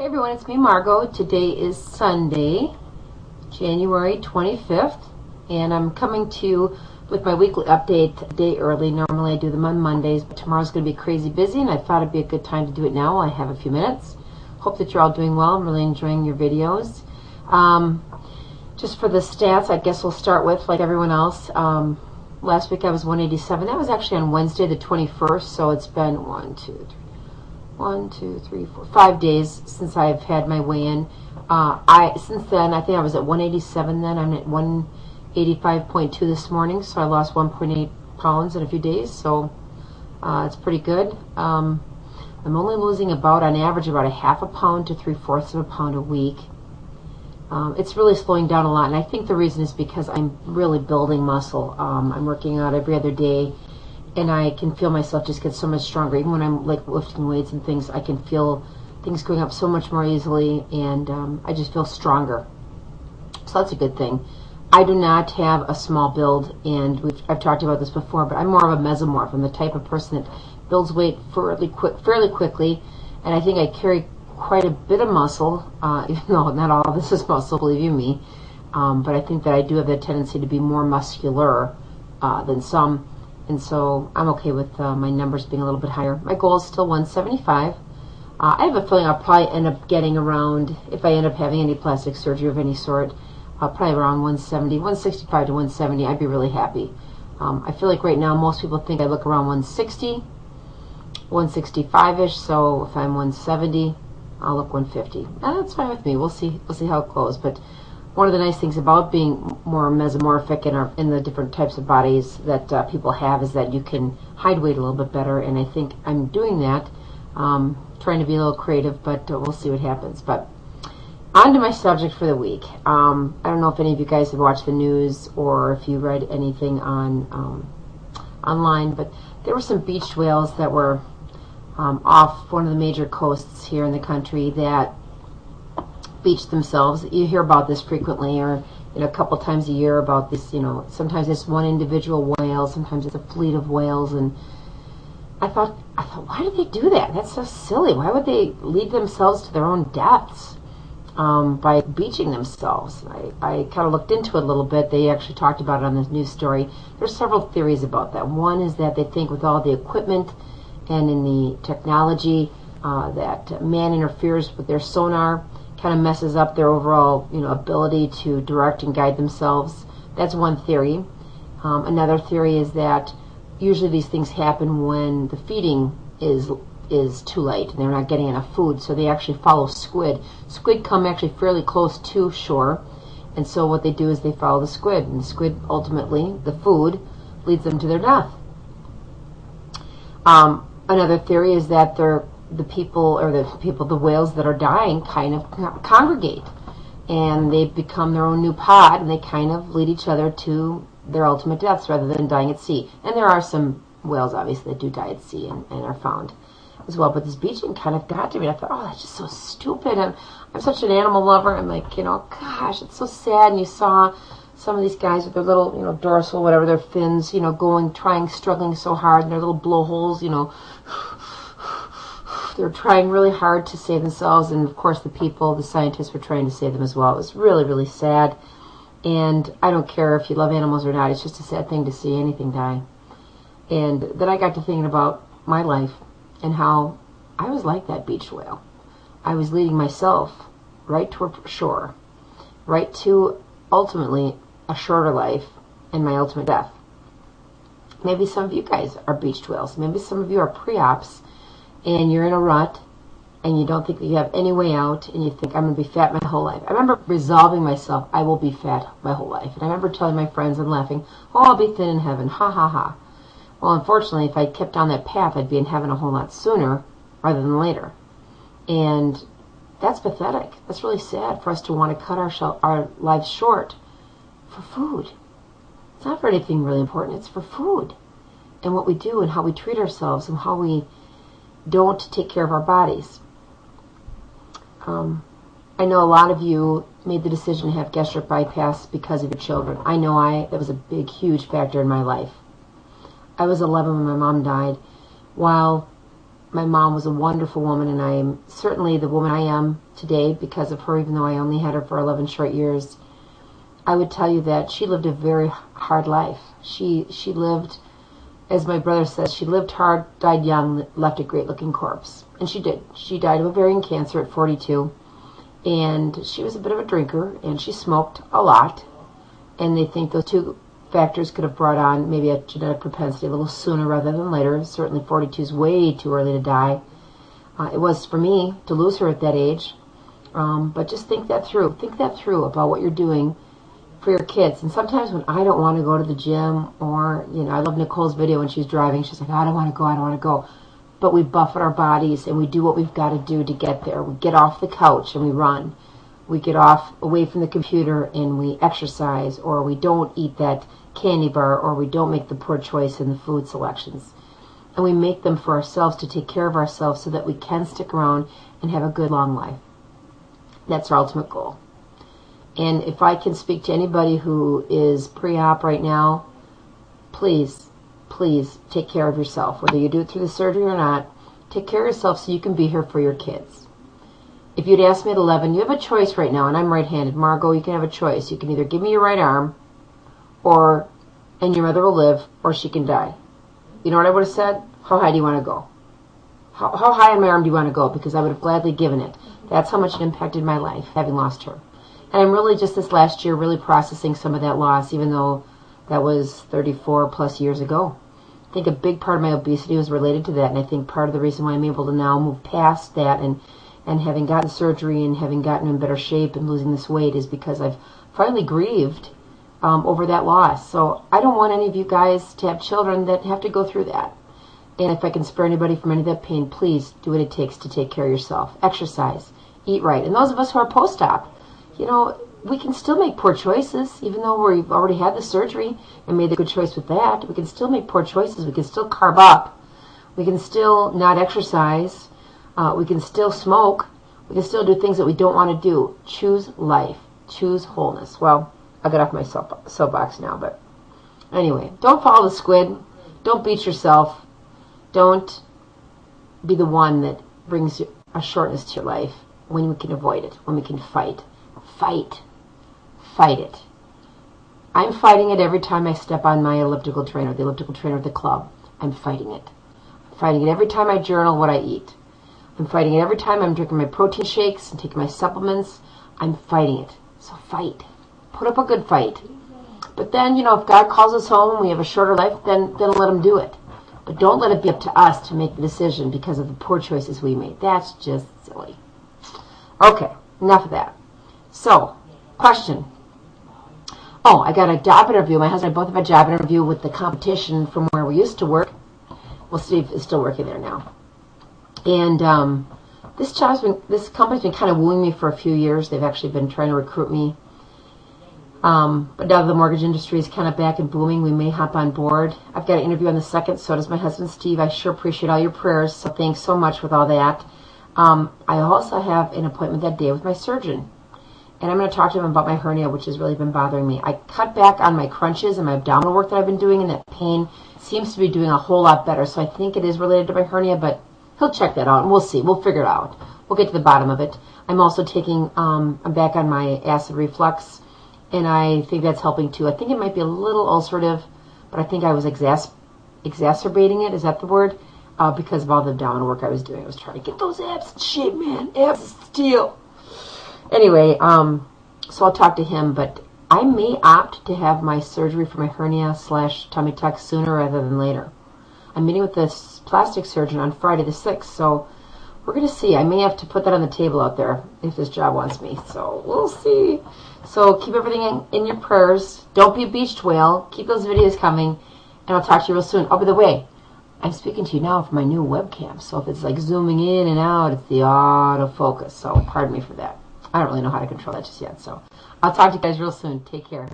Hey everyone, it's me Margot. Today is Sunday, January 25th, and I'm coming to you with my weekly update a day early. Normally I do them on Mondays, but tomorrow's going to be crazy busy, and I thought it'd be a good time to do it now. I have a few minutes. Hope that you're all doing well. I'm really enjoying your videos. Just for the stats, I guess we'll start with, like everyone else, last week I was 187. That was actually on Wednesday the 21st, so it's been 5 days since I've had my weigh-in. Since then, I think I was at 187 then. I'm at 185.2 this morning, so I lost 1.8 pounds in a few days, so it's pretty good. I'm only losing on average, about a half a pound to 3/4 of a pound a week. It's really slowing down a lot, and I think the reason is because I'm really building muscle. I'm working out every other day, and I can feel myself just get so much stronger. Even when I'm like lifting weights and things, I can feel things going up so much more easily, and I just feel stronger. So that's a good thing. I do not have a small build, and I've talked about this before, but I'm more of a mesomorph. I'm the type of person that builds weight fairly quickly, and I think I carry quite a bit of muscle, even though not all of this is muscle, believe you me. But I think that I do have that tendency to be more muscular than some. And so I'm okay with my numbers being a little bit higher. My goal is still 175. I have a feeling I'll probably end up getting around, if I end up having any plastic surgery of any sort, probably around 170, 165 to 170. I'd be really happy. I feel like right now most people think I look around 160, 165-ish. So if I'm 170, I'll look 150. That's fine with me. We'll see how it goes. But one of the nice things about being more mesomorphic in the different types of bodies that people have is that you can hide weight a little bit better, and I think I'm doing that, trying to be a little creative, but we'll see what happens. But on to my subject for the week. I don't know if any of you guys have watched the news or if you read anything on online, but there were some beached whales that were off one of the major coasts here in the country that beach themselves. You hear about this frequently, or a couple times a year about this. Sometimes it's one individual whale, sometimes it's a fleet of whales, and I thought, why do they do that? That's so silly. Why would they lead themselves to their own deaths by beaching themselves? I kind of looked into it a little bit. They actually talked about it on this news story. There's several theories about that. One is that they think with all the equipment and in the technology that man interferes with their sonar, kind of messes up their overall ability to direct and guide themselves. That's one theory. Another theory is that usually these things happen when the feeding is too late and they're not getting enough food, so they actually follow squid. Squid come actually fairly close to shore, and so what they do is they follow the squid, and the squid, ultimately the food, leads them to their death. Another theory is that the whales that are dying kind of congregate, and they become their own new pod, and they kind of lead each other to their ultimate deaths rather than dying at sea. And there are some whales, obviously, that do die at sea and are found as well. But this beaching kind of got to me. I thought, oh, that's just so stupid. And I'm such an animal lover. I'm like, gosh, it's so sad. And you saw some of these guys with their little, dorsal, whatever, their fins, struggling so hard, and their little blowholes, they're trying really hard to save themselves, and of course the scientists were trying to save them as well. It was really, really sad, and I don't care if you love animals or not, it's just a sad thing to see anything die. And then I got to thinking about my life and how I was like that beached whale. I was leading myself right toward shore, right to ultimately a shorter life and my ultimate death. Maybe some of you guys are beached whales. Maybe some of you are pre-ops, and you're in a rut, and you don't think that you have any way out, and you think, I'm going to be fat my whole life. I remember resolving myself, I will be fat my whole life. And I remember telling my friends and laughing, oh, I'll be thin in heaven, ha ha ha. Well, unfortunately, if I kept on that path, I'd be in heaven a whole lot sooner rather than later. And that's pathetic. That's really sad for us to want to cut our lives short for food. It's not for anything really important, it's for food. And what we do and how we treat ourselves and how we don't take care of our bodies. I know a lot of you made the decision to have gastric bypass because of your children. I know that was a big, huge factor in my life. I was 11 when my mom died. While my mom was a wonderful woman, and I am certainly the woman I am today because of her, even though I only had her for 11 short years. I would tell you that she lived a very hard life. She lived, as my brother says, she lived hard, died young, left a great-looking corpse. And she did. She died of ovarian cancer at 42, and she was a bit of a drinker, and she smoked a lot, and they think those two factors could have brought on maybe a genetic propensity a little sooner rather than later. Certainly 42 is way too early to die. It was for me to lose her at that age. But just think that through. Think that through about what you're doing for your kids. And sometimes when I don't want to go to the gym, or, I love Nicole's video when she's driving. She's like, I don't want to go, I don't want to go. But we buffet our bodies and we do what we've got to do to get there. We get off the couch and we run. We get off away from the computer and we exercise, or we don't eat that candy bar, or we don't make the poor choice in the food selections. And we make them for ourselves, to take care of ourselves so that we can stick around and have a good long life. That's our ultimate goal. And if I can speak to anybody who is pre-op right now, please take care of yourself. Whether you do it through the surgery or not, take care of yourself so you can be here for your kids. If you'd asked me at 11, you have a choice right now, and I'm right-handed. Margot, you can have a choice. You can either give me your right arm, and your mother will live, or she can die. You know what I would have said? How high do you want to go? How high on my arm do you want to go? Because I would have gladly given it. That's how much it impacted my life, having lost her. And I'm really just this last year really processing some of that loss, even though that was 34 plus years ago. I think a big part of my obesity was related to that, and I think part of the reason why I'm able to now move past that and having gotten surgery and having gotten in better shape and losing this weight is because I've finally grieved over that loss. So I don't want any of you guys to have children that have to go through that. And if I can spare anybody from any of that pain, please do what it takes to take care of yourself. Exercise, eat right. And those of us who are post-op, we can still make poor choices, even though we've already had the surgery and made a good choice with that. We can still make poor choices. We can still carb up. We can still not exercise. We can still smoke. We can still do things that we don't want to do. Choose life. Choose wholeness. Well, I'll get off my soapbox now, but anyway, don't follow the squid. Don't beat yourself. Don't be the one that brings a shortness to your life when we can avoid it, when we can fight. Fight it. I'm fighting it every time I step on my elliptical trainer, the elliptical trainer of the club. I'm fighting it. I'm fighting it every time I journal what I eat. I'm fighting it every time I'm drinking my protein shakes and taking my supplements. I'm fighting it. So fight. Put up a good fight. But then, if God calls us home and we have a shorter life, then let him do it. But don't let it be up to us to make the decision because of the poor choices we made. That's just silly. Okay, enough of that. So, question. Oh, I got a job interview. My husband and I both have a job interview with the competition from where we used to work. Well, Steve is still working there now. And this company's been kind of wooing me for a few years. They've actually been trying to recruit me. But now the mortgage industry is kind of back and booming. We may hop on board. I've got an interview on the 2nd. So does my husband, Steve. I sure appreciate all your prayers. So thanks so much with all that. I also have an appointment that day with my surgeon. And I'm going to talk to him about my hernia, which has really been bothering me. I cut back on my crunches and my abdominal work that I've been doing, and that pain seems to be doing a whole lot better. So I think it is related to my hernia, but he'll check that out, and we'll see. We'll figure it out. We'll get to the bottom of it. I'm also taking, I'm back on my acid reflux, and I think that's helping too. I think it might be a little ulcerative, but I think I was exacerbating it. Is that the word? Because of all the abdominal work I was doing. I was trying to get those abs in shape, man. Abs is steel. Anyway, so I'll talk to him, but I may opt to have my surgery for my hernia / tummy tuck sooner rather than later. I'm meeting with this plastic surgeon on Friday the 6th, so we're going to see. I may have to put that on the table out there if this job wants me, so we'll see. So keep everything in your prayers. Don't be a beached whale. Keep those videos coming, and I'll talk to you real soon. Oh, by the way, I'm speaking to you now from my new webcam, so if it's like zooming in and out, it's the autofocus, so pardon me for that. I don't really know how to control that just yet, so I'll talk to you guys real soon. Take care.